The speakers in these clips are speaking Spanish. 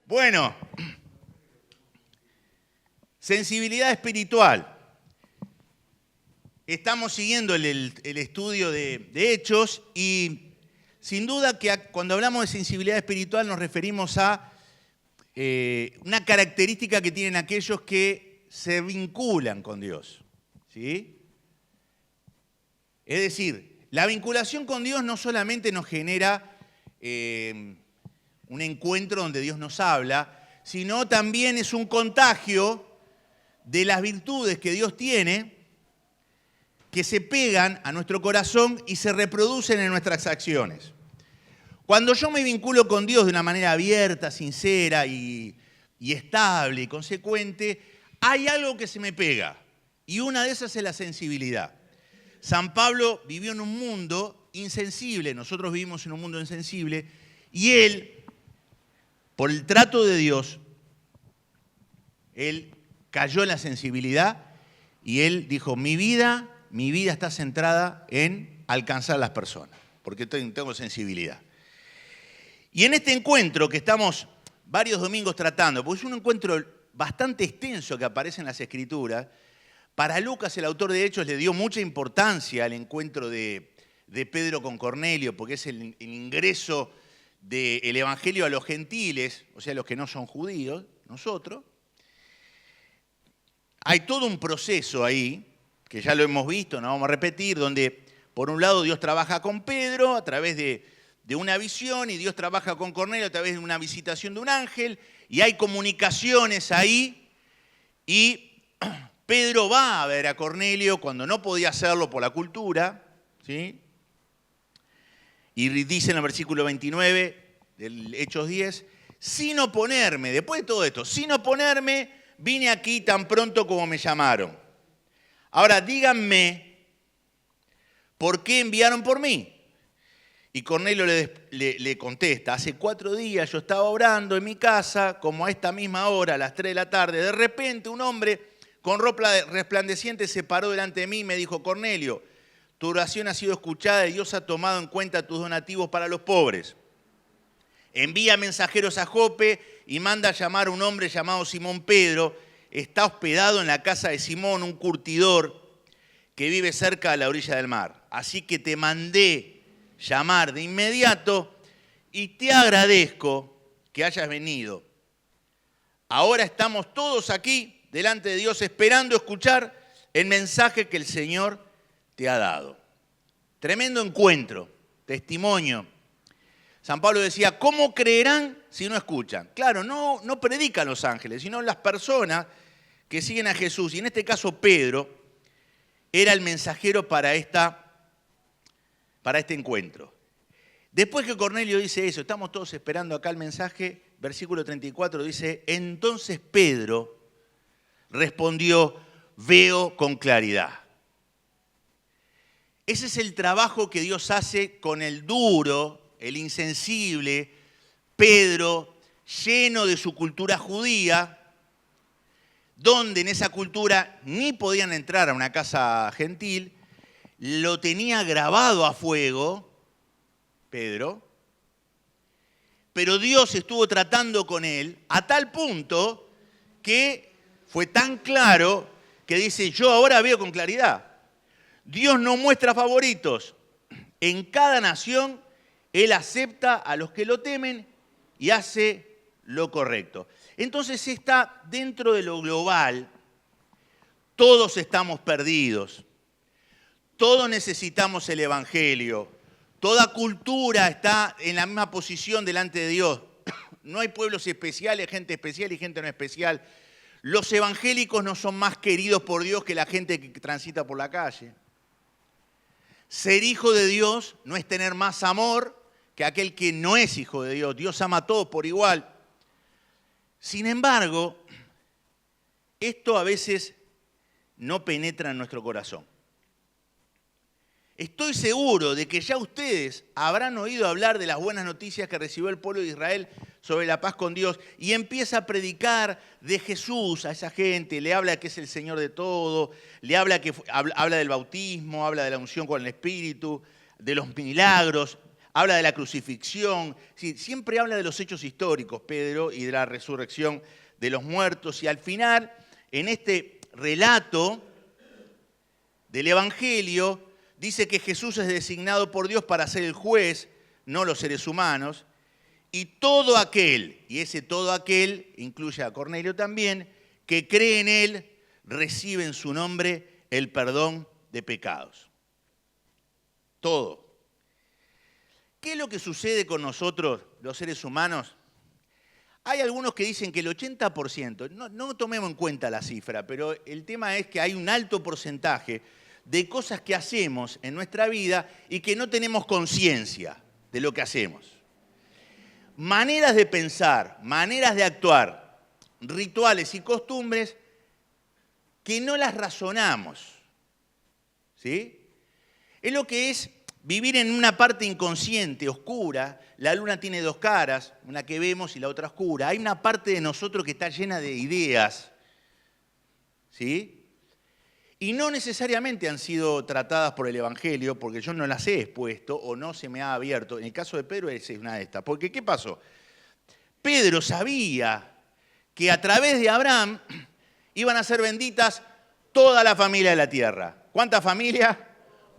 Bueno, sensibilidad espiritual. Estamos siguiendo el estudio de Hechos y sin duda que cuando hablamos de sensibilidad espiritual nos referimos a una característica que tienen aquellos que se vinculan con Dios, ¿sí? Es decir, la vinculación con Dios no solamente nos genera un encuentro donde Dios nos habla, sino también es un contagio de las virtudes que Dios tiene, que se pegan a nuestro corazón y se reproducen en nuestras acciones. Cuando yo me vinculo con Dios de una manera abierta, sincera y estable y consecuente, hay algo que se me pega, y una de esas es la sensibilidad. San Pablo vivió en un mundo insensible, nosotros vivimos en un mundo insensible, y él, por el trato de Dios, él cayó en la sensibilidad y él dijo, mi vida está centrada en alcanzar a las personas, porque tengo sensibilidad. Y en este encuentro que estamos varios domingos tratando, porque es un encuentro bastante extenso que aparece en las Escrituras, para Lucas, el autor de Hechos, le dio mucha importancia al encuentro de Pedro con Cornelio, porque es el ingreso del Evangelio a los gentiles, o sea, los que no son judíos, nosotros. Hay todo un proceso ahí, que ya lo hemos visto, no vamos a repetir, donde por un lado Dios trabaja con Pedro a través de una visión y Dios trabaja con Cornelio a través de una visitación de un ángel y hay comunicaciones ahí y Pedro va a ver a Cornelio cuando no podía hacerlo por la cultura, ¿sí? Y dice en el versículo 29 del Hechos 10, sin oponerme, después de todo esto, sin oponerme, vine aquí tan pronto como me llamaron. Ahora díganme, ¿por qué enviaron por mí? Y Cornelio le contesta, hace 4 días yo estaba orando en mi casa, como a esta misma hora, a las 3 de la tarde, de repente un hombre con ropa resplandeciente se paró delante de mí y me dijo, Cornelio, tu oración ha sido escuchada y Dios ha tomado en cuenta tus donativos para los pobres. Envía mensajeros a Jope y manda a llamar a un hombre llamado Simón Pedro. Está hospedado en la casa de Simón, un curtidor que vive cerca de la orilla del mar. Así que te mandé llamar de inmediato y te agradezco que hayas venido. Ahora estamos todos aquí delante de Dios esperando escuchar el mensaje que el Señor te ha dado. Tremendo encuentro, testimonio. San Pablo decía, ¿cómo creerán si no escuchan? Claro, no predican los ángeles, sino las personas que siguen a Jesús. Y en este caso Pedro era el mensajero para este encuentro. Después que Cornelio dice eso, estamos todos esperando acá el mensaje, versículo 34 dice, entonces Pedro respondió, veo con claridad. Ese es el trabajo que Dios hace con el duro, el insensible, Pedro, lleno de su cultura judía, donde en esa cultura ni podían entrar a una casa gentil, lo tenía grabado a fuego, Pedro, pero Dios estuvo tratando con él a tal punto que fue tan claro que dice, yo ahora veo con claridad. Dios no muestra favoritos. En cada nación, Él acepta a los que lo temen y hace lo correcto. Entonces está dentro de lo global, todos estamos perdidos, todos necesitamos el Evangelio, toda cultura está en la misma posición delante de Dios. No hay pueblos especiales, gente especial y gente no especial. Los evangélicos no son más queridos por Dios que la gente que transita por la calle. Ser hijo de Dios no es tener más amor que aquel que no es hijo de Dios. Dios ama a todos por igual. Sin embargo, esto a veces no penetra en nuestro corazón. Estoy seguro de que ya ustedes habrán oído hablar de las buenas noticias que recibió el pueblo de Israel sobre la paz con Dios y empieza a predicar de Jesús a esa gente, le habla que es el Señor de todo, le habla del bautismo, habla de la unción con el Espíritu, de los milagros, habla de la crucifixión, sí, siempre habla de los hechos históricos, Pedro, y de la resurrección de los muertos. Y al final, en este relato del Evangelio, dice que Jesús es designado por Dios para ser el juez, no los seres humanos, y todo aquel, y ese todo aquel incluye a Cornelio también, que cree en él, recibe en su nombre el perdón de pecados. Todo. ¿Qué es lo que sucede con nosotros, los seres humanos? Hay algunos que dicen que el 80%, no tomemos en cuenta la cifra, pero el tema es que hay un alto porcentaje de cosas que hacemos en nuestra vida y que no tenemos conciencia de lo que hacemos. Maneras de pensar, maneras de actuar, rituales y costumbres que no las razonamos. ¿Sí? Es lo que es vivir en una parte inconsciente, oscura. La luna tiene dos caras, una que vemos y la otra oscura. Hay una parte de nosotros que está llena de ideas, ¿sí? Y no necesariamente han sido tratadas por el Evangelio, porque yo no las he expuesto o no se me ha abierto. En el caso de Pedro es una de estas. Porque, ¿qué pasó? Pedro sabía que a través de Abraham iban a ser benditas toda la familia de la tierra. ¿Cuánta familia?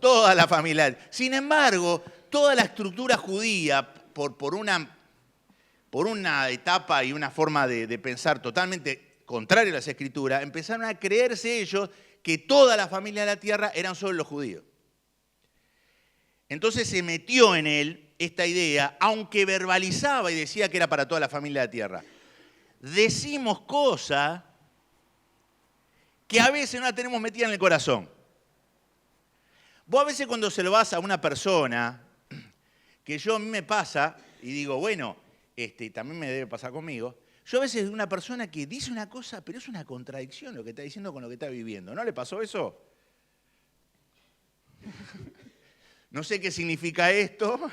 Toda la familia. Sin embargo, toda la estructura judía, por una etapa y una forma de pensar totalmente contraria a las Escrituras, empezaron a creerse ellos que toda la familia de la tierra eran solo los judíos. Entonces se metió en él esta idea, aunque verbalizaba y decía que era para toda la familia de la tierra. Decimos cosas que a veces no las tenemos metidas en el corazón. Vos a veces cuando se lo vas a una persona, que a mí me pasa, y digo, bueno, también me debe pasar conmigo, yo a veces una persona que dice una cosa, pero es una contradicción lo que está diciendo con lo que está viviendo. ¿No le pasó eso? No sé qué significa esto.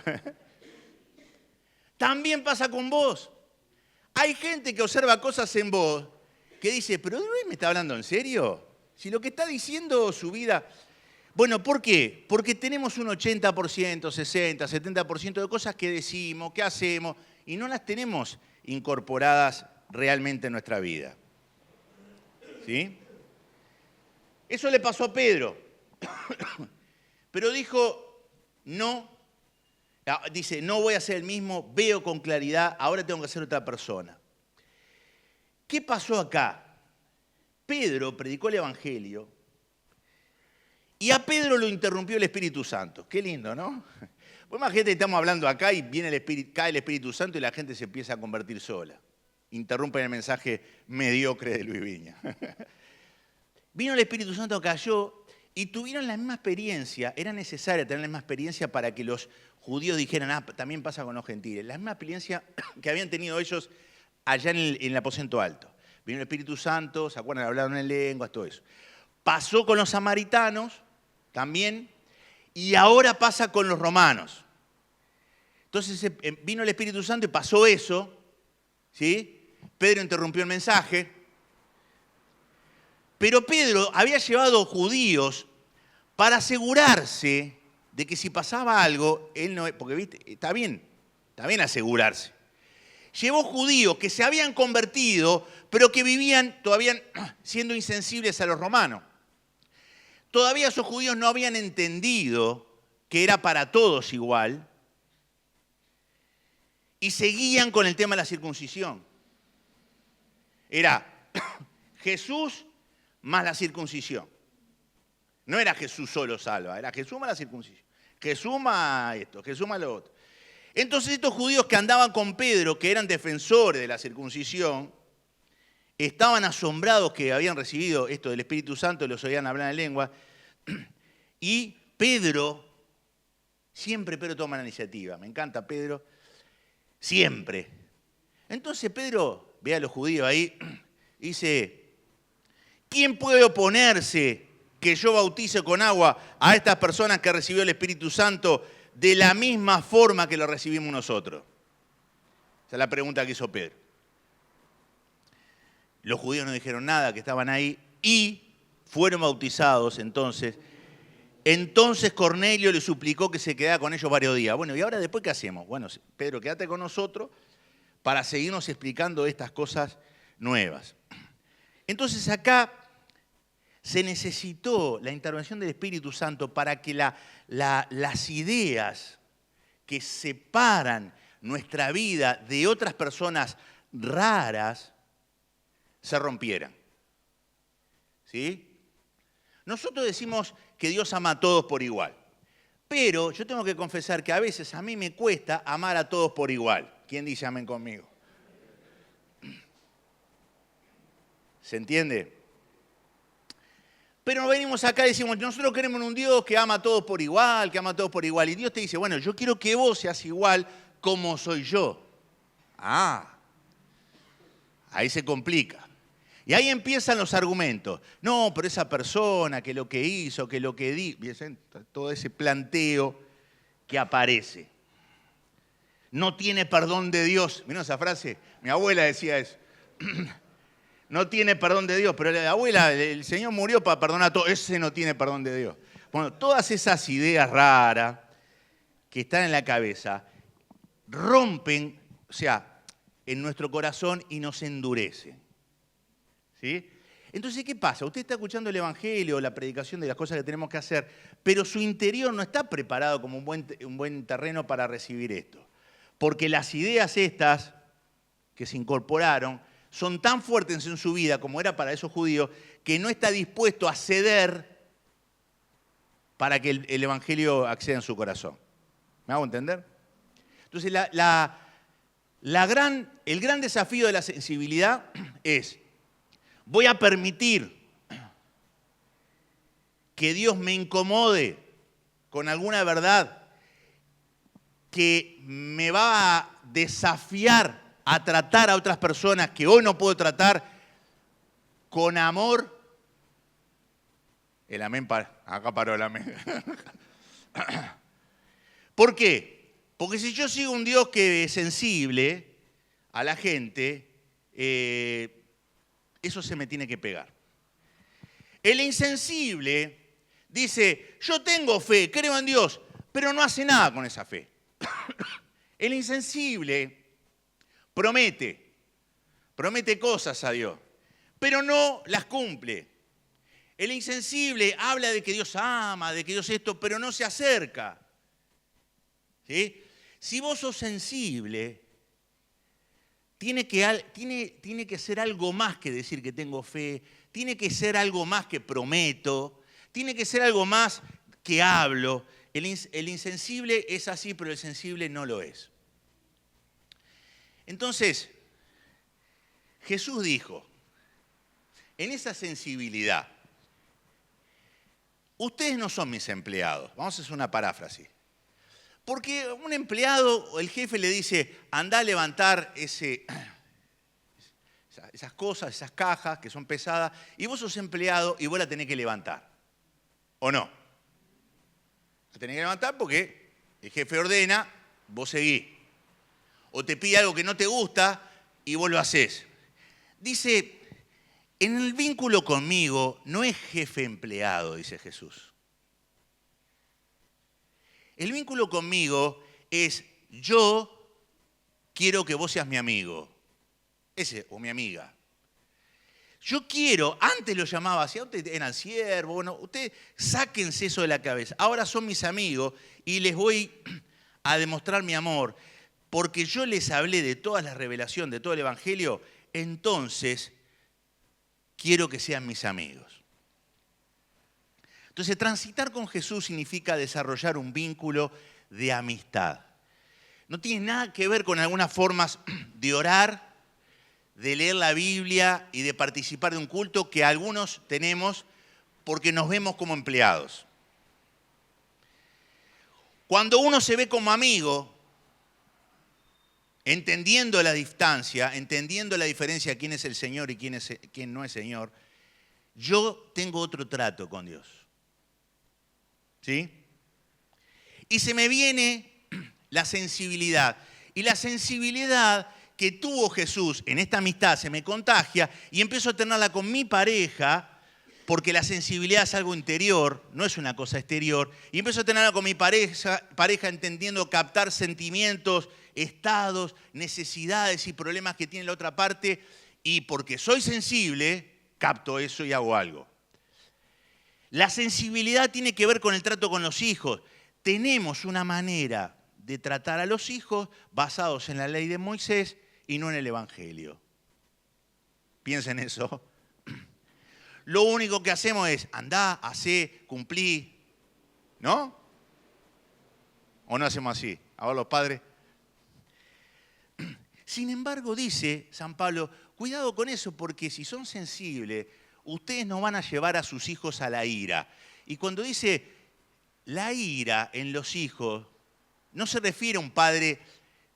También pasa con vos. Hay gente que observa cosas en vos que dice, ¿pero Luis me está hablando en serio? Si lo que está diciendo su vida... Bueno, ¿por qué? Porque tenemos un 80%, 60, 70% de cosas que decimos, que hacemos, y no las tenemos incorporadas realmente en nuestra vida. ¿Sí? Eso le pasó a Pedro. Pero dijo, no. Dice, no voy a ser el mismo, veo con claridad, ahora tengo que ser otra persona. ¿Qué pasó acá? Pedro predicó el Evangelio y a Pedro lo interrumpió el Espíritu Santo. Qué lindo, ¿no? Pues imagínate que estamos hablando acá y cae el Espíritu Santo y la gente se empieza a convertir sola. Interrumpen el mensaje mediocre de Luis Viña. Vino el Espíritu Santo, cayó y tuvieron la misma experiencia. Era necesaria tener la misma experiencia para que los judíos dijeran, también pasa con los gentiles. La misma experiencia que habían tenido ellos allá en el aposento alto. Vino el Espíritu Santo, ¿se acuerdan? Hablaron en lenguas, todo eso. Pasó con los samaritanos también, y ahora pasa con los romanos. Entonces vino el Espíritu Santo y pasó eso, ¿sí? Pedro interrumpió el mensaje, pero Pedro había llevado judíos para asegurarse de que si pasaba algo, él no... Porque, ¿viste? Está bien asegurarse. Llevó judíos que se habían convertido, pero que vivían todavía siendo insensibles a los romanos. Todavía esos judíos no habían entendido que era para todos igual y seguían con el tema de la circuncisión. Era Jesús más la circuncisión. No era Jesús solo salva, era Jesús más la circuncisión. Jesús más esto, Jesús más lo otro. Entonces estos judíos que andaban con Pedro, que eran defensores de la circuncisión, estaban asombrados que habían recibido esto del Espíritu Santo, los oían hablar en lengua, y Pedro toma la iniciativa. Me encanta Pedro, siempre. Entonces Pedro ve a los judíos ahí y dice, ¿quién puede oponerse que yo bautice con agua a estas personas que recibió el Espíritu Santo de la misma forma que lo recibimos nosotros? Esa es la pregunta que hizo Pedro. Los judíos no dijeron nada, que estaban ahí, y fueron bautizados entonces Entonces Cornelio le suplicó que se quedara con ellos varios días. Bueno, ¿y ahora después qué hacemos? Bueno, Pedro, quédate con nosotros para seguirnos explicando estas cosas nuevas. Entonces acá se necesitó la intervención del Espíritu Santo para que las ideas que separan nuestra vida de otras personas raras se rompieran. ¿Sí? Nosotros decimos que Dios ama a todos por igual, pero yo tengo que confesar que a veces a mí me cuesta amar a todos por igual. ¿Quién dice amén conmigo? ¿Se entiende? Pero venimos acá y decimos, nosotros queremos un Dios que ama a todos por igual, que ama a todos por igual. Y Dios te dice, bueno, yo quiero que vos seas igual como soy yo. Ahí se complica. Y ahí empiezan los argumentos. No, pero esa persona, que lo que hizo, que lo que dijo, todo ese planteo que aparece. No tiene perdón de Dios. ¿Vieron esa frase? Mi abuela decía eso. No tiene perdón de Dios, pero la abuela, el Señor murió para perdonar a todos. Ese no tiene perdón de Dios. Bueno, todas esas ideas raras que están en la cabeza rompen, o sea, en nuestro corazón y nos endurecen. ¿Sí? Entonces, ¿qué pasa? Usted está escuchando el Evangelio, la predicación de las cosas que tenemos que hacer, pero su interior no está preparado como un buen terreno para recibir esto. Porque las ideas estas que se incorporaron son tan fuertes en su vida, como era para esos judíos, que no está dispuesto a ceder para que el Evangelio acceda en su corazón. ¿Me hago entender? Entonces, el gran desafío de la sensibilidad es: voy a permitir que Dios me incomode con alguna verdad que me va a desafiar a tratar a otras personas que hoy no puedo tratar con amor. El amén, acá paró el amén. ¿Por qué? Porque si yo sigo un Dios que es sensible a la gente, eso se me tiene que pegar. El insensible dice, yo tengo fe, creo en Dios, pero no hace nada con esa fe. El insensible promete cosas a Dios, pero no las cumple. El insensible habla de que Dios ama, de que Dios esto, pero no se acerca. ¿Sí? Si vos sos sensible, tiene que ser algo más que decir que tengo fe, tiene que ser algo más que prometo, tiene que ser algo más que hablo. El insensible es así, pero el sensible no lo es. Entonces, Jesús dijo, en esa sensibilidad, ustedes no son mis empleados. Vamos a hacer una paráfrasis. Porque un empleado, el jefe le dice, anda a levantar esas cosas, esas cajas que son pesadas, y vos sos empleado y vos la tenés que levantar. ¿O no? La tenés que levantar porque el jefe ordena, vos seguís. O te pide algo que no te gusta y vos lo hacés. Dice, en el vínculo conmigo no es jefe-empleado, dice Jesús. El vínculo conmigo es, yo quiero que vos seas mi amigo, o mi amiga. Yo quiero, antes lo llamaba así, antes eran siervos, bueno, ustedes sáquense eso de la cabeza. Ahora son mis amigos y les voy a demostrar mi amor, porque yo les hablé de toda la revelación, de todo el Evangelio, entonces quiero que sean mis amigos. Entonces, transitar con Jesús significa desarrollar un vínculo de amistad. No tiene nada que ver con algunas formas de orar, de leer la Biblia y de participar de un culto que algunos tenemos porque nos vemos como empleados. Cuando uno se ve como amigo, entendiendo la distancia, entendiendo la diferencia de quién es el Señor y quién no es Señor, yo tengo otro trato con Dios. ¿Sí? Y se me viene la sensibilidad. Y la sensibilidad que tuvo Jesús en esta amistad se me contagia y empiezo a tenerla con mi pareja porque la sensibilidad es algo interior, no es una cosa exterior. Y empiezo a tenerla con mi pareja entendiendo, captar sentimientos, estados, necesidades y problemas que tiene la otra parte. Y porque soy sensible, capto eso y hago algo. La sensibilidad tiene que ver con el trato con los hijos. Tenemos una manera de tratar a los hijos basados en la ley de Moisés y no en el Evangelio. Piensen eso. Lo único que hacemos es andá, hacé, cumplí, ¿no? ¿O no hacemos así? Ahora los padres. Sin embargo, dice San Pablo, cuidado con eso, porque si son sensibles, ustedes no van a llevar a sus hijos a la ira. Y cuando dice la ira en los hijos, no se refiere a un padre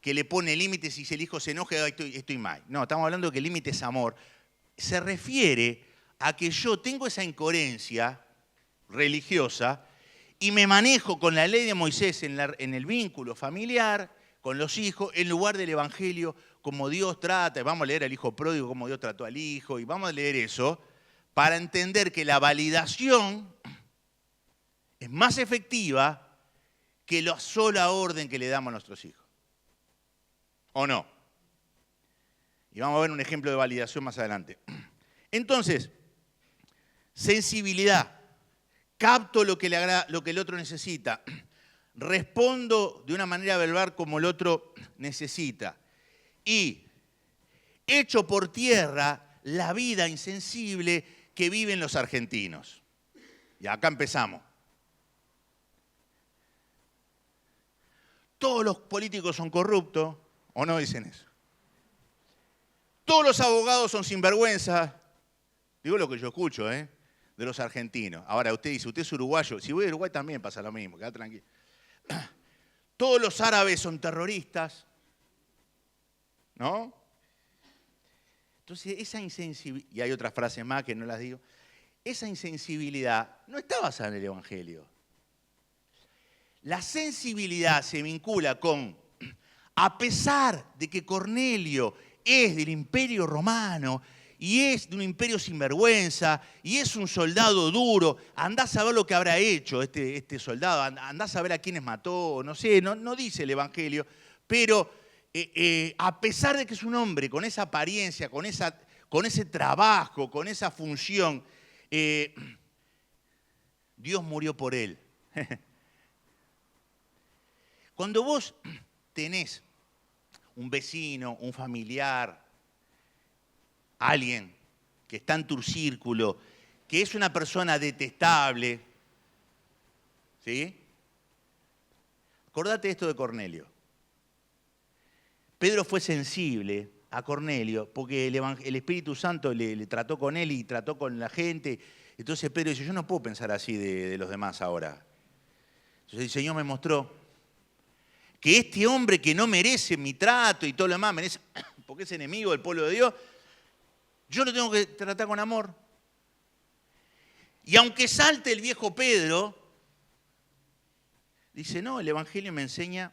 que le pone límites y si el hijo se enoja, estoy mal. No, estamos hablando de que el límite es amor. Se refiere a que yo tengo esa incoherencia religiosa y me manejo con la ley de Moisés en el vínculo familiar, con los hijos, en lugar del Evangelio, como Dios trata. Vamos a leer al hijo pródigo, como Dios trató al hijo, y vamos a leer eso para entender que la validación es más efectiva que la sola orden que le damos a nuestros hijos. ¿O no? Y vamos a ver un ejemplo de validación más adelante. Entonces, sensibilidad. Capto lo que el otro necesita. Respondo de una manera verbal como el otro necesita. Y echo por tierra la vida insensible que viven los argentinos. Y acá empezamos. Todos los políticos son corruptos, ¿o no dicen eso? Todos los abogados son sinvergüenza. Digo lo que yo escucho, de los argentinos. Ahora, usted dice, usted es uruguayo. Si voy a Uruguay también pasa lo mismo, queda tranquilo. Todos los árabes son terroristas, ¿no? Entonces, esa insensibilidad, y hay otras frases más que no las digo, esa insensibilidad no está basada en el Evangelio. La sensibilidad se vincula con, a pesar de que Cornelio es del Imperio Romano y es de un imperio sinvergüenza y es un soldado duro, andá a saber lo que habrá hecho este soldado, andá a saber a quiénes mató, no sé, no dice el Evangelio, pero a pesar de que es un hombre con esa apariencia, con ese trabajo, con esa función, Dios murió por él. Cuando vos tenés un vecino, un familiar, alguien que está en tu círculo, que es una persona detestable, ¿sí? Acordate esto de Cornelio. Pedro fue sensible a Cornelio porque el Espíritu Santo le trató con él y trató con la gente. Entonces Pedro dice, yo no puedo pensar así de los demás ahora. Entonces el Señor me mostró que este hombre que no merece mi trato y todo lo demás, merece, porque es enemigo del pueblo de Dios, yo lo tengo que tratar con amor. Y aunque salte el viejo Pedro, dice, no, el Evangelio me enseña,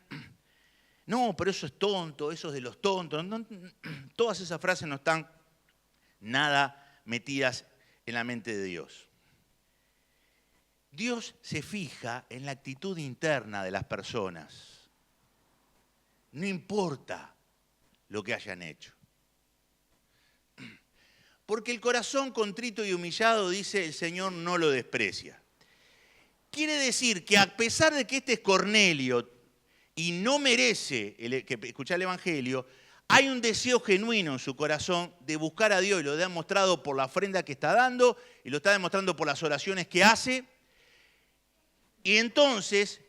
no, pero eso es tonto, eso es de los tontos. No, todas esas frases no están nada metidas en la mente de Dios. Dios se fija en la actitud interna de las personas. No importa lo que hayan hecho. Porque el corazón contrito y humillado, dice el Señor, no lo desprecia. Quiere decir que a pesar de que este es Cornelio y no merece escuchar el Evangelio, hay un deseo genuino en su corazón de buscar a Dios y lo ha demostrado por la ofrenda que está dando y lo está demostrando por las oraciones que hace. Y entonces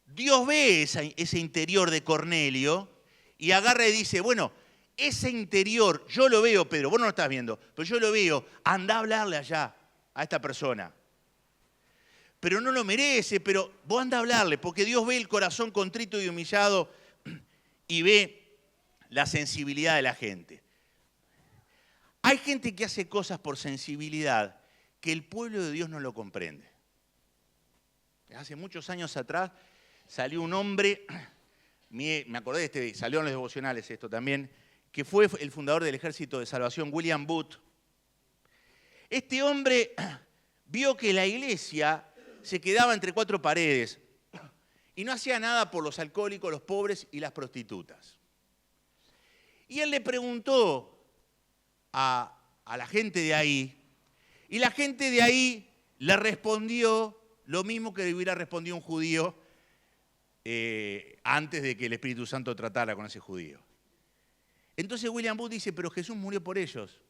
Dios ve ese interior de Cornelio y agarra y dice, bueno, ese interior, yo lo veo, Pedro, vos no lo estás viendo, pero yo lo veo, anda a hablarle allá a esta persona. Pero no lo merece, pero vos anda a hablarle, porque Dios ve el corazón contrito y humillado y ve la sensibilidad de la gente. Hay gente que hace cosas por sensibilidad que el pueblo de Dios no lo comprende. Hace muchos años atrás salió un hombre, me acordé salió en los devocionales esto también, que fue el fundador del Ejército de Salvación, William Booth. Este hombre vio que la iglesia se quedaba entre cuatro paredes y no hacía nada por los alcohólicos, los pobres y las prostitutas. Y él le preguntó a la gente de ahí, y la gente de ahí le respondió lo mismo que le hubiera respondido un judío antes de que el Espíritu Santo tratara con ese judío. Entonces William Booth dice, pero Jesús murió por ellos.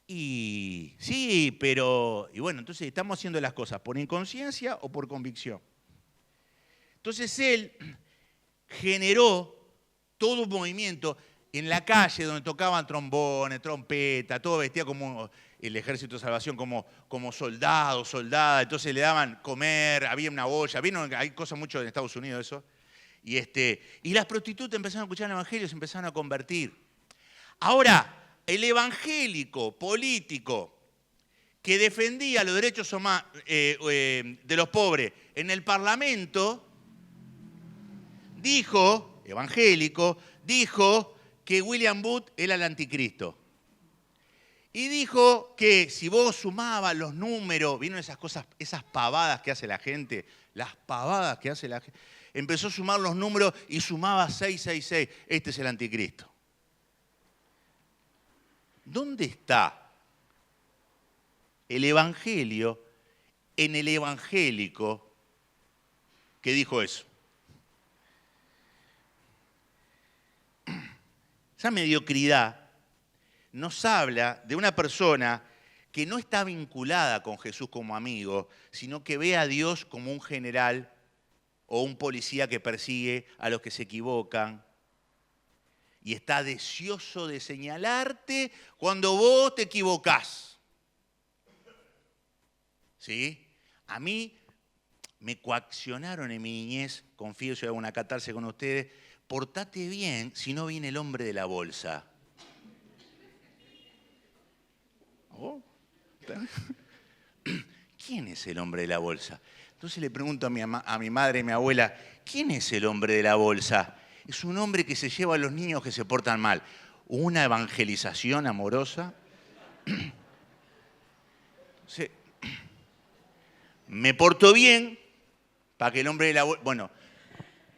Y sí, pero... Y bueno, entonces estamos haciendo las cosas por inconsciencia o por convicción. Entonces él generó todo un movimiento en la calle donde tocaban trombones, trompeta, todo vestía como el Ejército de Salvación, como soldados, soldadas. Entonces le daban comer, había una olla. ¿Vieron? Hay cosas mucho en Estados Unidos eso. Y las prostitutas empezaron a escuchar el Evangelio y se empezaron a convertir. Ahora, el evangélico político que defendía los derechos de los pobres en el Parlamento, evangélico, dijo que William Booth era el anticristo. Y dijo que si vos sumabas los números, ¿vieron esas cosas, esas pavadas que hace la gente? Las pavadas que hace la gente. Empezó a sumar los números y sumaba 666. Este es el anticristo. ¿Dónde está el evangelio en el evangélico que dijo eso? Esa mediocridad nos habla de una persona que no está vinculada con Jesús como amigo, sino que ve a Dios como un general o un policía que persigue a los que se equivocan y está deseoso de señalarte cuando vos te equivocás. ¿Sí? A mí me coaccionaron en mi niñez, confío si hago una catarse con ustedes, portate bien si no viene el hombre de la bolsa. ¿Oh? ¿Quién es el hombre de la bolsa? Entonces le pregunto a mi madre y a mi abuela, ¿quién es el hombre de la bolsa? Es un hombre que se lleva a los niños que se portan mal. Una evangelización amorosa. Entonces, me porto bien para que el hombre de la bolsa... Bueno,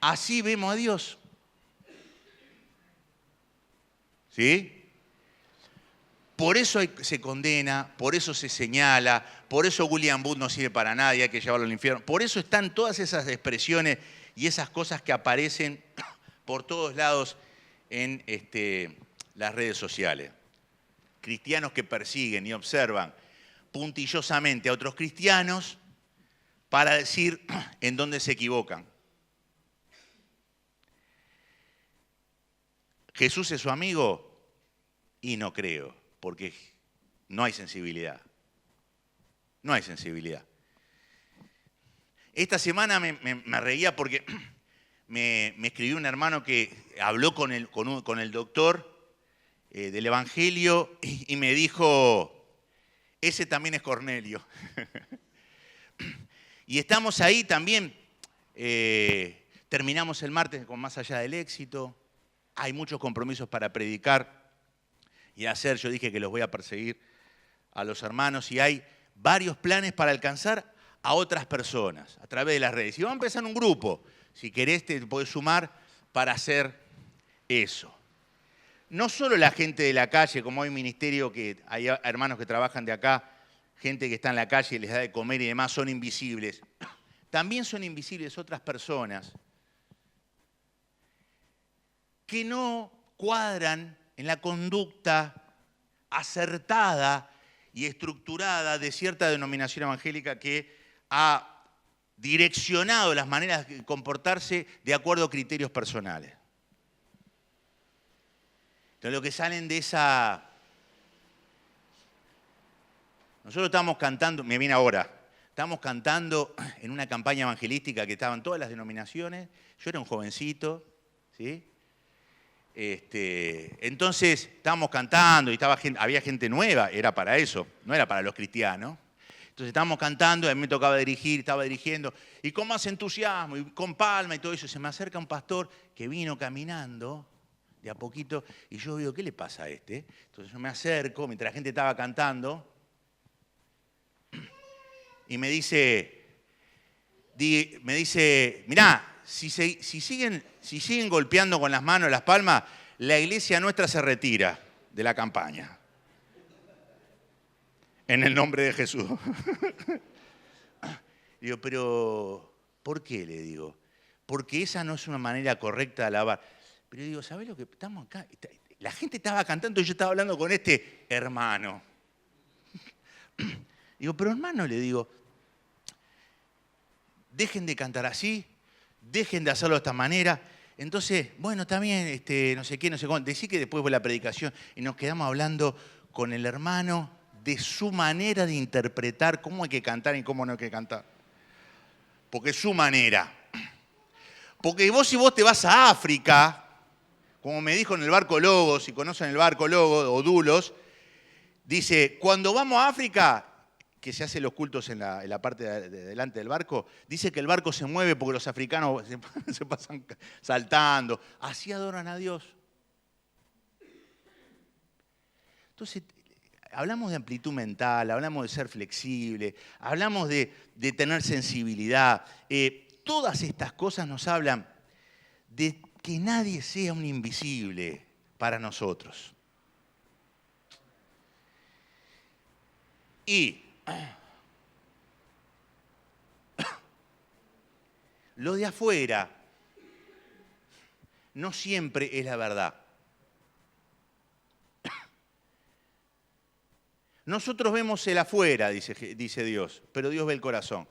así vemos a Dios. ¿Sí? Por eso se condena, por eso se señala, por eso William Booth no sirve para nada y hay que llevarlo al infierno. Por eso están todas esas expresiones y esas cosas que aparecen por todos lados en las redes sociales. Cristianos que persiguen y observan puntillosamente a otros cristianos para decir en dónde se equivocan. ¿Jesús es su amigo? Y no creo, porque no hay sensibilidad. No hay sensibilidad. Esta semana me reía porque me escribió un hermano que habló con el doctor del Evangelio y me dijo, ese también es Cornelio. Y estamos ahí también, terminamos el martes con Más Allá del Éxito, hay muchos compromisos para predicar y hacer, yo dije que los voy a perseguir a los hermanos y hay varios planes para alcanzar a otras personas a través de las redes. Y vamos a empezar un grupo, si querés te podés sumar para hacer eso. No solo la gente de la calle, como hay ministerio que hay hermanos que trabajan de acá, gente que está en la calle y les da de comer y demás, son invisibles. También son invisibles otras personas que no cuadran en la conducta acertada y estructurada de cierta denominación evangélica que ha direccionado las maneras de comportarse de acuerdo a criterios personales. Entonces, lo que salen de esa... Nosotros estábamos cantando, me viene ahora, estábamos cantando en una campaña evangelística que estaban todas las denominaciones, yo era un jovencito, ¿sí? Entonces estábamos cantando y había gente nueva, era para eso, no era para los cristianos. Entonces estábamos cantando, a mí me tocaba dirigir, estaba dirigiendo, y con más entusiasmo, y con palma y todo eso, se me acerca un pastor que vino caminando de a poquito, y yo digo, ¿qué le pasa a este? Entonces yo me acerco, mientras la gente estaba cantando, y me dice, mirá, si siguen golpeando con las manos las palmas, la iglesia nuestra se retira de la campaña. En el nombre de Jesús. Digo, pero ¿por qué? Le digo. Porque esa no es una manera correcta de alabar. Pero digo, ¿sabés lo que estamos acá? La gente estaba cantando y yo estaba hablando con este hermano. Digo, pero hermano, le digo, dejen de cantar así, dejen de hacerlo de esta manera. Entonces, bueno, también, no sé qué, no sé cómo. Decí que después fue la predicación y nos quedamos hablando con el hermano de su manera de interpretar cómo hay que cantar y cómo no hay que cantar. Porque es su manera. Porque si vos te vas a África, como me dijo en el barco Logos, si conocen el barco Logos o Dulos, dice, cuando vamos a África, que se hacen los cultos en la parte de delante del barco, dice que el barco se mueve porque los africanos se pasan saltando. Así adoran a Dios. Entonces, hablamos de amplitud mental, hablamos de ser flexible, hablamos de tener sensibilidad. Todas estas cosas nos hablan de que nadie sea un invisible para nosotros. Y lo de afuera no siempre es la verdad. Nosotros vemos el afuera, dice Dios, pero Dios ve el corazón.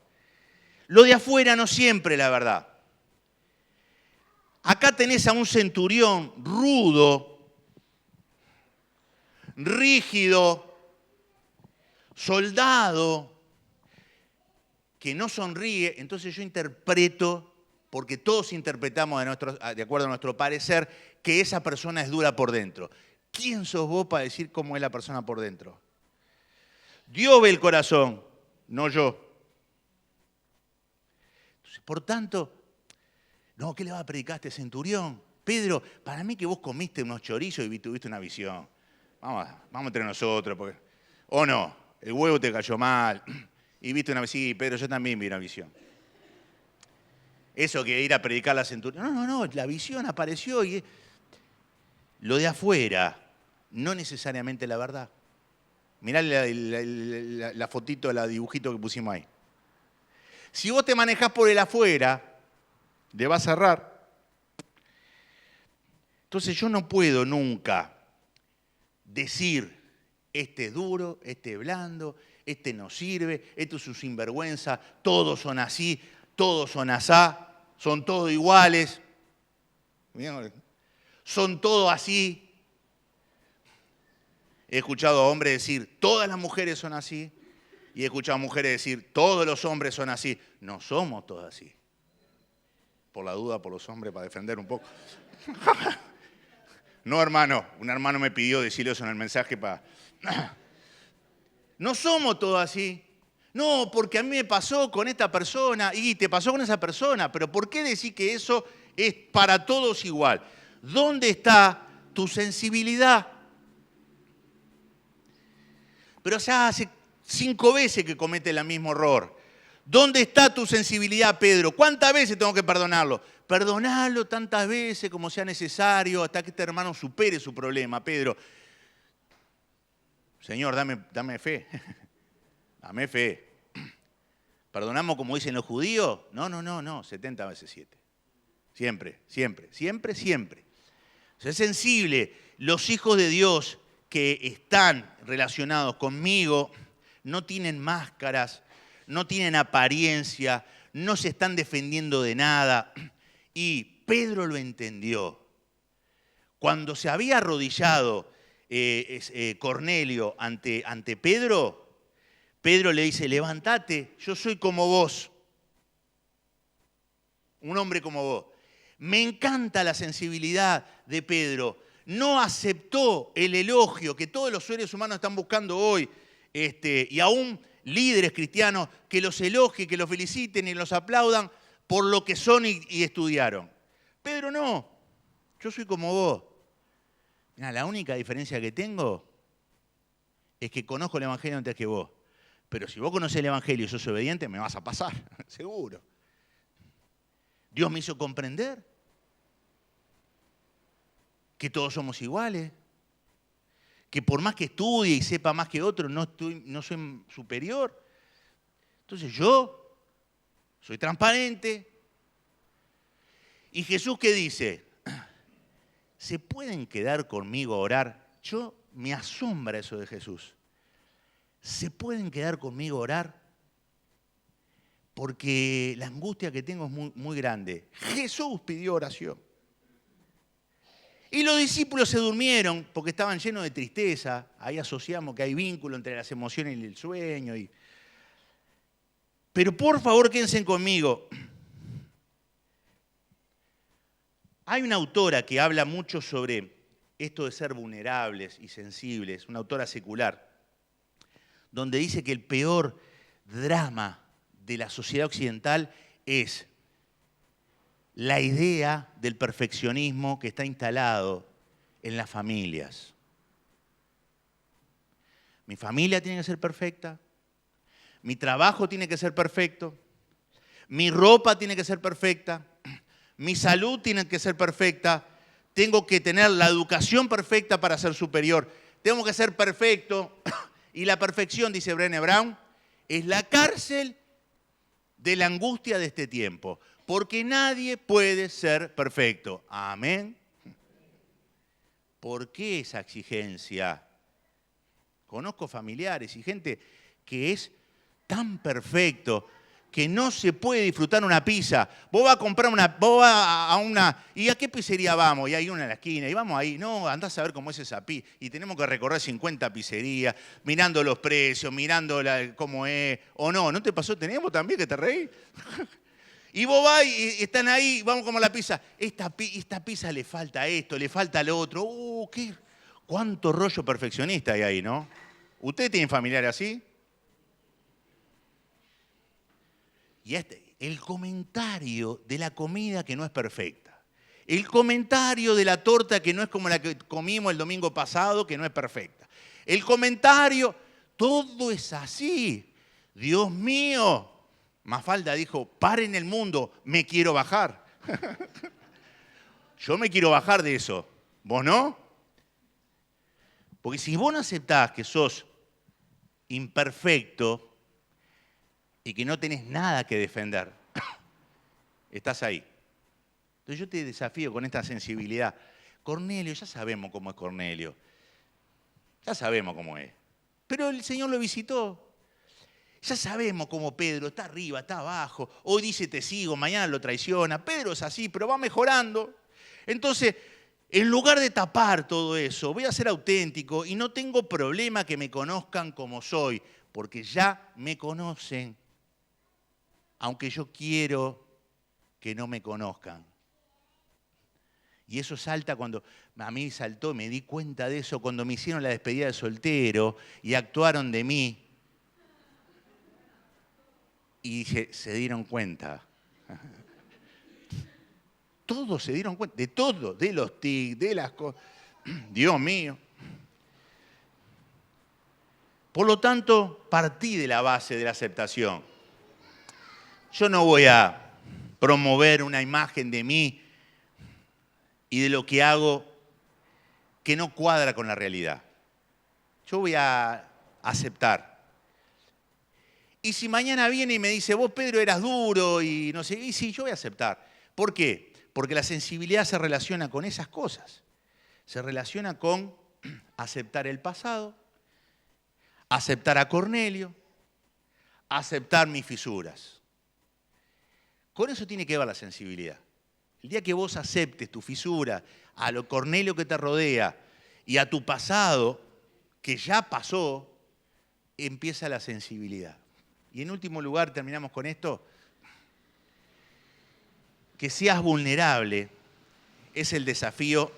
Lo de afuera no siempre es la verdad. Acá tenés a un centurión rudo, rígido, soldado, que no sonríe. Entonces yo interpreto, porque todos interpretamos de acuerdo a nuestro parecer, que esa persona es dura por dentro. ¿Quién sos vos para decir cómo es la persona por dentro? Dios ve el corazón, no yo. Entonces, por tanto, no, ¿qué le va a predicar a este centurión? Pedro, para mí que vos comiste unos chorizos y tuviste una visión. Vamos entre nosotros. Porque, o no, el huevo te cayó mal y viste una visión. Sí, Pedro, yo también vi una visión. Eso que ir a predicar a la centurión. No, la visión apareció y lo de afuera, no necesariamente la verdad. Mirá la fotito, la dibujito que pusimos ahí. Si vos te manejás por el afuera, le vas a errar. Entonces yo no puedo nunca decir, este es duro, este es blando, este no sirve, esto es un sinvergüenza, todos son así, todos son asá, son todos iguales, son todos así. He escuchado a hombres decir, todas las mujeres son así. Y he escuchado a mujeres decir, todos los hombres son así. No somos todos así. Por la duda, por los hombres, para defender un poco. No, hermano. Un hermano me pidió decirle eso en el mensaje para... No somos todos así. No, porque a mí me pasó con esta persona. Y te pasó con esa persona. Pero ¿por qué decir que eso es para todos igual? ¿Dónde está tu sensibilidad? Pero ya hace 5 veces que comete el mismo error. ¿Dónde está tu sensibilidad, Pedro? ¿Cuántas veces tengo que perdonarlo? Perdonarlo tantas veces como sea necesario hasta que este hermano supere su problema, Pedro. Señor, dame fe. Dame fe. ¿Perdonamos como dicen los judíos? No, 70 veces 7. Siempre. Sé sensible. Los hijos de Dios que están relacionados conmigo no tienen máscaras, no tienen apariencia, no se están defendiendo de nada. Y Pedro lo entendió. Cuando se había arrodillado Cornelio ante Pedro, Pedro le dice, levántate, yo soy como vos, un hombre como vos. Me encanta la sensibilidad de Pedro. No aceptó el elogio que todos los seres humanos están buscando hoy, y aún líderes cristianos que los elogien, que los feliciten y los aplaudan por lo que son y estudiaron. Pedro no, yo soy como vos. Mirá, la única diferencia que tengo es que conozco el Evangelio antes que vos. Pero si vos conocés el Evangelio y sos obediente, me vas a pasar, seguro. Dios me hizo comprender que todos somos iguales, que por más que estudie y sepa más que otro, no soy superior. Entonces yo soy transparente. ¿Y Jesús qué dice? ¿Se pueden quedar conmigo a orar? Me asombra eso de Jesús. ¿Se pueden quedar conmigo a orar? Porque la angustia que tengo es muy, muy grande. Jesús pidió oración. Y los discípulos se durmieron porque estaban llenos de tristeza. Ahí asociamos que hay vínculo entre las emociones y el sueño. Pero por favor, quédense conmigo. Hay una autora que habla mucho sobre esto de ser vulnerables y sensibles, una autora secular, donde dice que el peor drama de la sociedad occidental es la idea del perfeccionismo que está instalado en las familias. Mi familia tiene que ser perfecta, mi trabajo tiene que ser perfecto, mi ropa tiene que ser perfecta, mi salud tiene que ser perfecta, tengo que tener la educación perfecta para ser superior, tengo que ser perfecto. Y la perfección, dice Brené Brown, es la cárcel de la angustia de este tiempo, porque nadie puede ser perfecto. Amén. ¿Por qué esa exigencia? Conozco familiares y gente que es tan perfecto que no se puede disfrutar una pizza. Vos vas a comprar vos vas a una, ¿y a qué pizzería vamos? Y hay una en la esquina, y vamos ahí. No, andás a ver cómo es esa pizza. Y tenemos que recorrer 50 pizzerías, mirando los precios, mirando cómo es. O no, ¿no te pasó? ¿Tenemos también que te reí? Y vos vas y están ahí, vamos como la pizza. Esta pizza le falta esto, le falta lo otro. ¿Cuánto rollo perfeccionista hay ahí, no? ¿Ustedes tienen familiares así? Y el comentario de la comida que no es perfecta. El comentario de la torta que no es como la que comimos el domingo pasado, que no es perfecta. El comentario, todo es así. Dios mío. Mafalda dijo, paren el mundo, me quiero bajar. Yo me quiero bajar de eso. ¿Vos no? Porque si vos no aceptás que sos imperfecto, y que no tenés nada que defender, estás ahí. Entonces yo te desafío con esta sensibilidad. Cornelio, ya sabemos cómo es Cornelio. Ya sabemos cómo es. Pero el Señor lo visitó. Ya sabemos cómo Pedro está arriba, está abajo. Hoy dice te sigo, mañana lo traiciona. Pedro es así, pero va mejorando. Entonces, en lugar de tapar todo eso, voy a ser auténtico y no tengo problema que me conozcan como soy, porque ya me conocen. Aunque yo quiero que no me conozcan. Y eso salta cuando, a mí saltó, me di cuenta de eso cuando me hicieron la despedida de soltero y actuaron de mí. Y se dieron cuenta. Todos se dieron cuenta, de todo, de los tics, de las cosas. Dios mío. Por lo tanto, partí de la base de la aceptación. Yo no voy a promover una imagen de mí y de lo que hago que no cuadra con la realidad. Yo voy a aceptar. Y si mañana viene y me dice, vos Pedro eras duro y no sé, y sí, yo voy a aceptar. ¿Por qué? Porque la sensibilidad se relaciona con esas cosas. Se relaciona con aceptar el pasado, aceptar a Cornelio, aceptar mis fisuras. Con eso tiene que ver la sensibilidad. El día que vos aceptes tu fisura, a lo Cornelio que te rodea y a tu pasado, que ya pasó, empieza la sensibilidad. Y en último lugar, terminamos con esto, que seas vulnerable es el desafío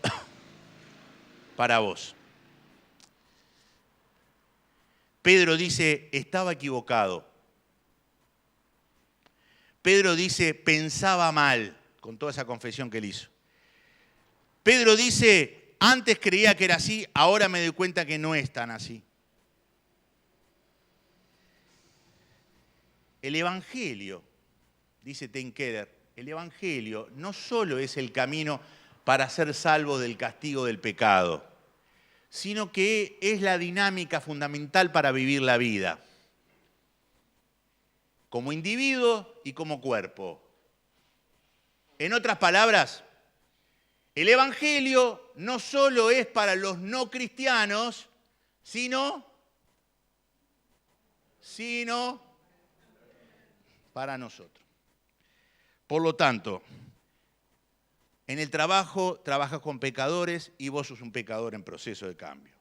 para vos. Pedro dice, estaba equivocado. Pedro dice, pensaba mal con toda esa confesión que él hizo. Pedro dice, antes creía que era así, ahora me doy cuenta que no es tan así. el Evangelio, dice Tim Keller, el Evangelio no solo es el camino para ser salvos del castigo del pecado, sino que es la dinámica fundamental para vivir la vida, como individuo y como cuerpo. En otras palabras, el Evangelio no solo es para los no cristianos, sino para nosotros. Por lo tanto, en el trabajo trabajas con pecadores y vos sos un pecador en proceso de cambio.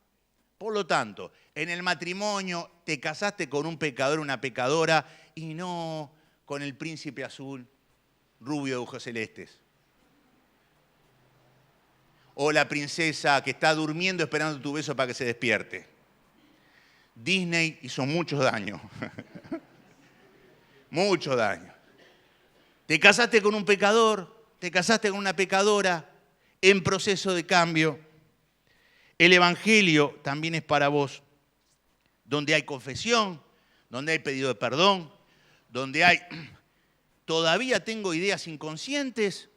Por lo tanto, en el matrimonio te casaste con un pecador, una pecadora, y no con el príncipe azul, rubio de ojos celestes. O la princesa que está durmiendo esperando tu beso para que se despierte. Disney hizo mucho daño. Mucho daño. Te casaste con un pecador, te casaste con una pecadora en proceso de cambio. El Evangelio también es para vos, donde hay confesión, donde hay pedido de perdón, donde hay... Todavía tengo ideas inconscientes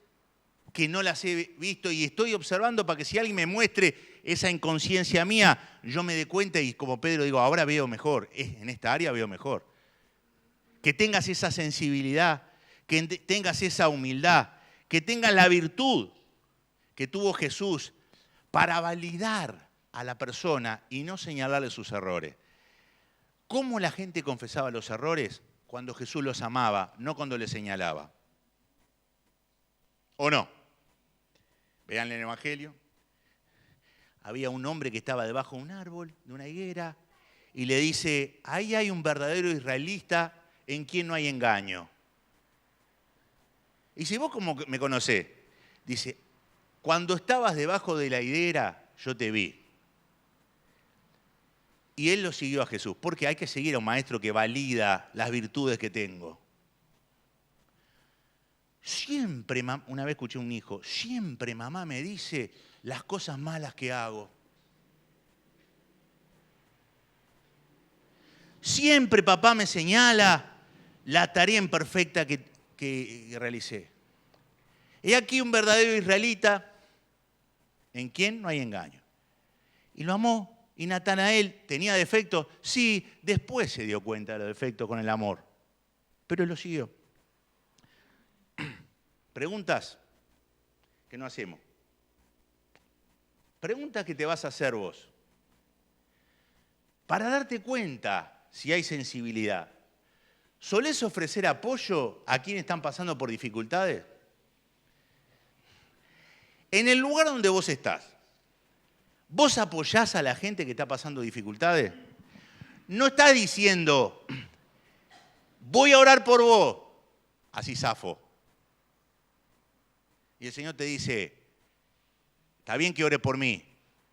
que no las he visto y estoy observando para que si alguien me muestre esa inconsciencia mía, yo me dé cuenta y como Pedro digo, ahora veo mejor, en esta área veo mejor. Que tengas esa sensibilidad, que tengas esa humildad, que tengas la virtud que tuvo Jesús para validar a la persona y no señalarle sus errores. ¿Cómo la gente confesaba los errores? Cuando Jesús los amaba, no cuando les señalaba. ¿O no? Vean en el Evangelio. Había un hombre que estaba debajo de un árbol, de una higuera, y le dice, ahí hay un verdadero israelita en quien no hay engaño. Y si vos como me conocés, dice, cuando estabas debajo de la higuera, yo te vi. Y él lo siguió a Jesús, porque hay que seguir a un maestro que valida las virtudes que tengo. Siempre, una vez escuché a un hijo, siempre mamá me dice las cosas malas que hago. Siempre papá me señala la tarea imperfecta que realicé. He aquí un verdadero israelita en quien no hay engaño. Y lo amó. ¿Y Natanael tenía defectos? Sí, después se dio cuenta de los defectos con el amor. Pero lo siguió. Preguntas que no hacemos. Preguntas que te vas a hacer vos. Para darte cuenta si hay sensibilidad. ¿Solés ofrecer apoyo a quienes están pasando por dificultades? En el lugar donde vos estás, ¿vos apoyás a la gente que está pasando dificultades? No estás diciendo, voy a orar por vos, así zafo. Y el Señor te dice, está bien que ore por mí,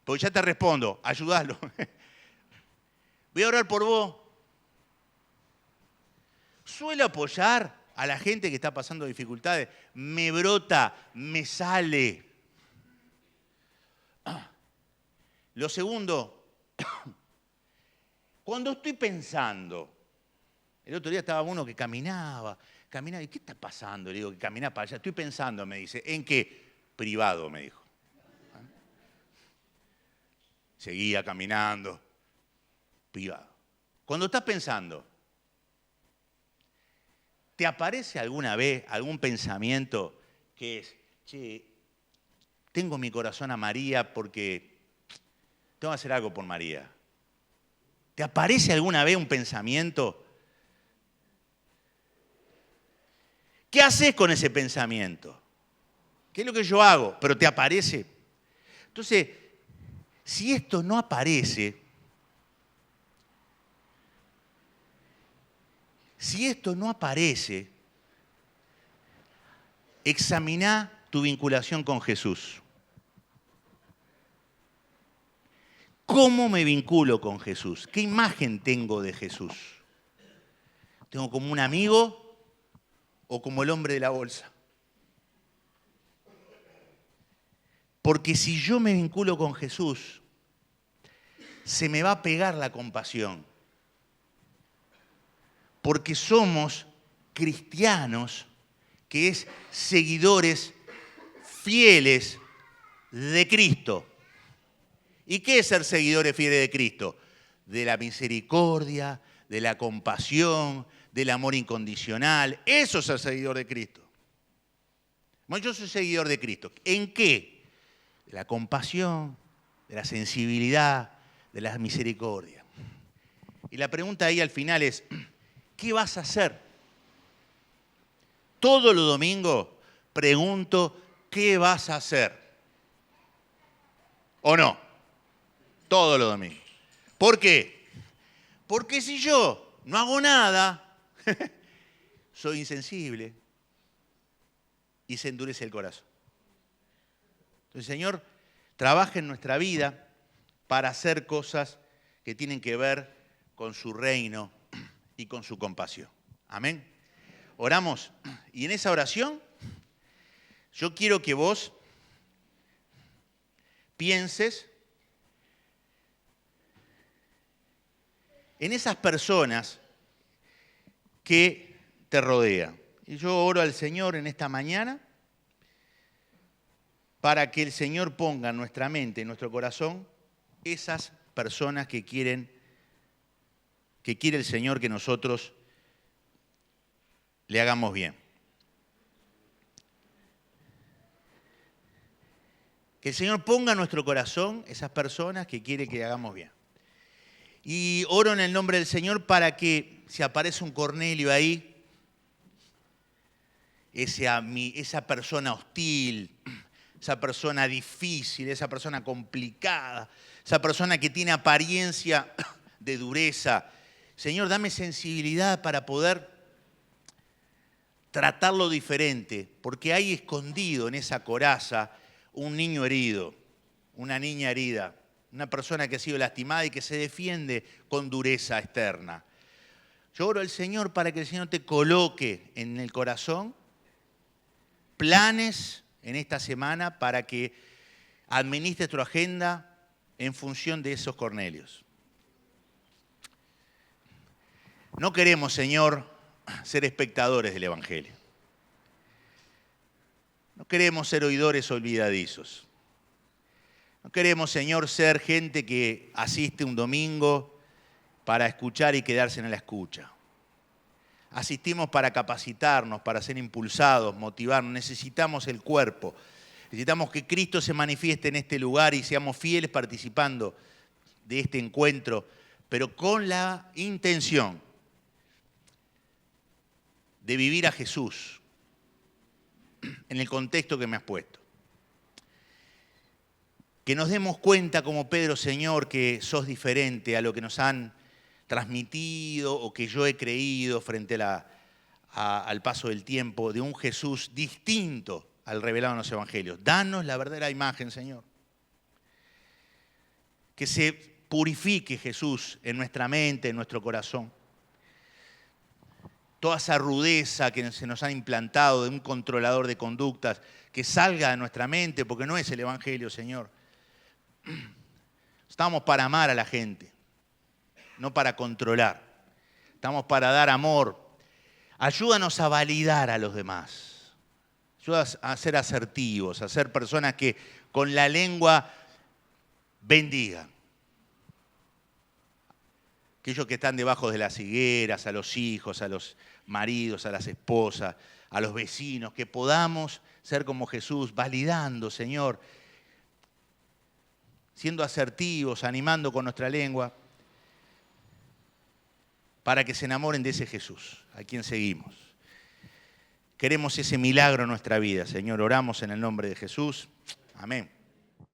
porque ya te respondo, ayúdalo. Voy a orar por vos. Suelo apoyar a la gente que está pasando dificultades. Me brota, me sale. Lo segundo, cuando estoy pensando, el otro día estaba uno que caminaba, ¿y qué está pasando? Le digo, que camina para allá. Estoy pensando, me dice. ¿En qué? Privado, me dijo. Seguía caminando, privado. Cuando estás pensando, ¿te aparece alguna vez algún pensamiento que es, che, tengo mi corazón a María porque tengo que hacer algo por María? ¿Te aparece alguna vez un pensamiento? ¿Qué haces con ese pensamiento? ¿Qué es lo que yo hago? Pero te aparece. Entonces, si esto no aparece, examina tu vinculación con Jesús. ¿Cómo me vinculo con Jesús? ¿Qué imagen tengo de Jesús? ¿Tengo como un amigo o como el hombre de la bolsa? Porque si yo me vinculo con Jesús, se me va a pegar la compasión. porque somos cristianos, que es seguidores fieles de Cristo. ¿Y qué es ser seguidores fieles de Cristo? De la misericordia, de la compasión, del amor incondicional. Eso es ser seguidor de Cristo. Bueno, yo soy seguidor de Cristo. ¿En qué? De la compasión, de la sensibilidad, de la misericordia. Y la pregunta ahí al final es, ¿qué vas a hacer? Todos los domingos pregunto, ¿qué vas a hacer? ¿O no? Todos los domingos. ¿Por qué? Porque si yo no hago nada, soy insensible y se endurece el corazón. Entonces, Señor, trabaja en nuestra vida para hacer cosas que tienen que ver con su reino y con su compasión. Amén. Oramos. Y en esa oración, yo quiero que vos pienses en esas personas que te rodean. Y yo oro al Señor en esta mañana para que el Señor ponga en nuestra mente, en nuestro corazón, esas personas que quiere el Señor que nosotros le hagamos bien. Que el Señor ponga en nuestro corazón esas personas que quiere que hagamos bien. Y oro en el nombre del Señor para que si aparece un Cornelio ahí, esa persona hostil, esa persona difícil, esa persona complicada, esa persona que tiene apariencia de dureza, Señor, dame sensibilidad para poder tratarlo diferente, porque hay escondido en esa coraza un niño herido, una niña herida, una persona que ha sido lastimada y que se defiende con dureza externa. Yo oro al Señor para que el Señor te coloque en el corazón planes en esta semana para que administres tu agenda en función de esos Cornelios. No queremos, Señor, ser espectadores del Evangelio. No queremos ser oidores olvidadizos. No queremos, Señor, ser gente que asiste un domingo para escuchar y quedarse en la escucha. Asistimos para capacitarnos, para ser impulsados, motivarnos. Necesitamos el cuerpo. Necesitamos que Cristo se manifieste en este lugar y seamos fieles participando de este encuentro, pero con la intención de vivir a Jesús en el contexto que me has puesto. Que nos demos cuenta como Pedro, Señor, que sos diferente a lo que nos han transmitido o que yo he creído frente al paso del tiempo, de un Jesús distinto al revelado en los evangelios. Danos la verdadera imagen, Señor. Que se purifique Jesús en nuestra mente, en nuestro corazón. Toda esa rudeza que se nos ha implantado de un controlador de conductas, que salga de nuestra mente, porque no es el evangelio, Señor. Estamos para amar a la gente, no para controlar. Estamos para dar amor. Ayúdanos a validar a los demás. Ayúdanos a ser asertivos, a ser personas que con la lengua bendigan. Aquellos que están debajo de las higueras, a los hijos, a los maridos, a las esposas, a los vecinos, que podamos ser como Jesús, validando, Señor, siendo asertivos, animando con nuestra lengua, para que se enamoren de ese Jesús, a quien seguimos. Queremos ese milagro en nuestra vida, Señor. Oramos en el nombre de Jesús. Amén.